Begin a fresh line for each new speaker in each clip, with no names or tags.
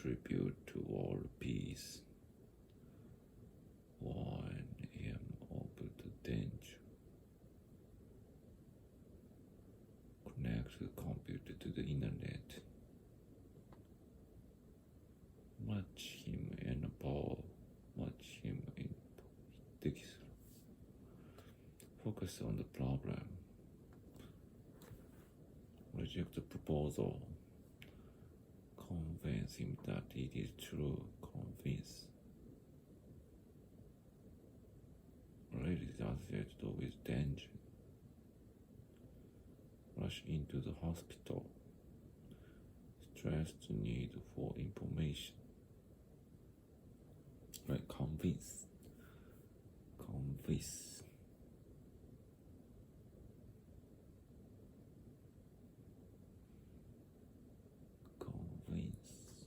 contribute to world peace. One aim of the danger. Connect the computer to the internet. Match him in power. Match him in digital. Focus on the problem. Reject the proposal. Convince him that it is true. Convince. Already associated with danger. Rush into the hospital. Stress the need for information. Right, convince. Convince. Convince.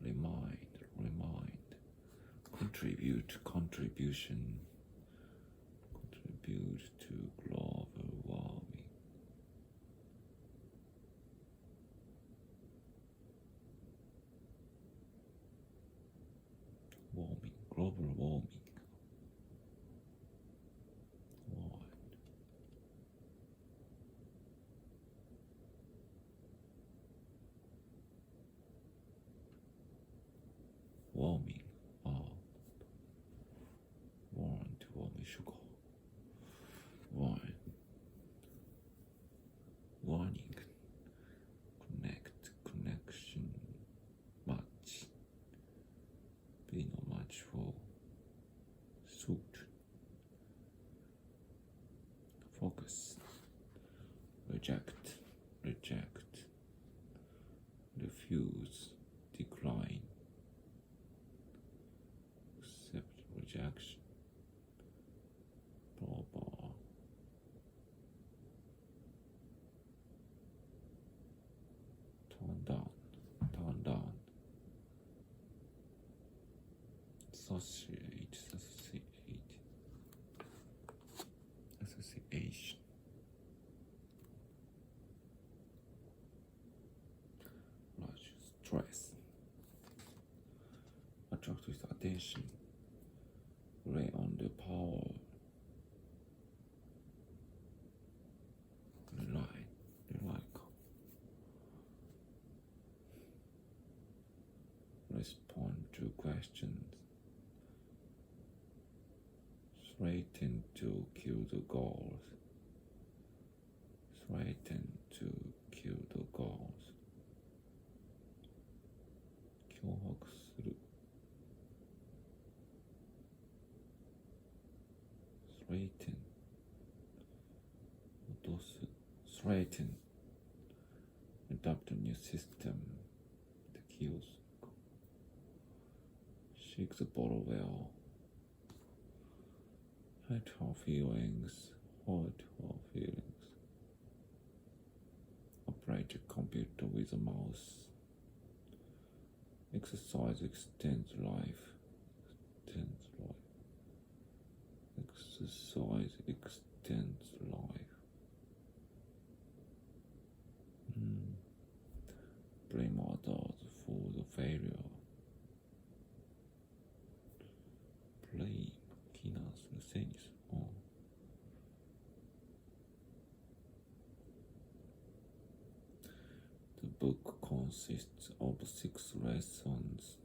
Remind. Contribute. Contribution. Contribute to global warming. Global warming. Warming. Warming sugar. Warning. Connection. Match. Be no match for suit. Focus. Reject. Refuse. Decline. Accept rejection. Proper. Turn down. Association. Large stress. Attract with attention. Rely on the power. Rely. Respond to questions. Threaten to kill the goals. Threaten to kill the goals. 脅迫する。Threaten. 脅す。Threaten. Adopt a new system that kills. Shake the bottle well. Hurt her feelings. Operate a computer with a mouse. Exercise extends life. Exercise extends life. Blame others for the failure. Blame. 非難するせいにする。The book consists of 6 lessons.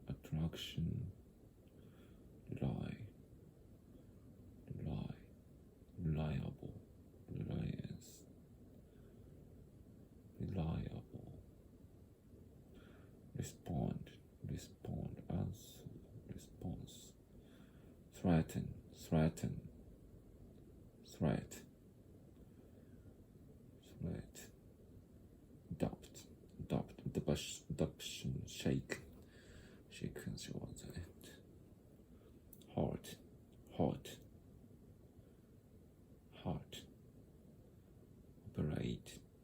Attraction, reliable, reliance, reliable, respond, answer, response, threat, adoption, shaken 是我在 heart,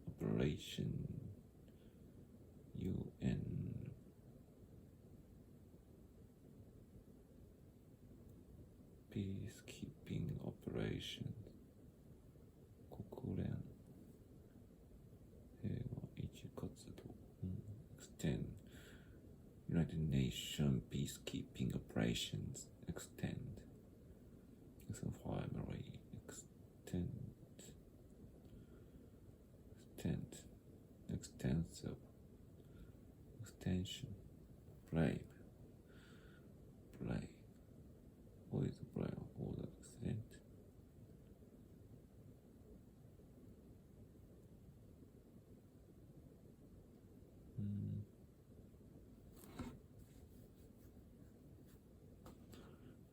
operation, UN, peacekeeping operation. Russian peacekeeping operations extend. Finally, extensive, extension, play. What is the play for the extent?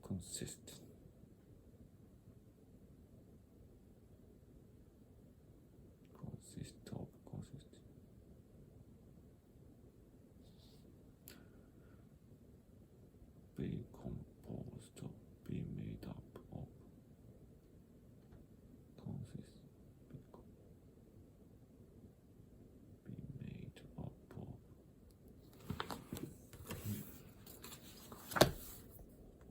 Consistent.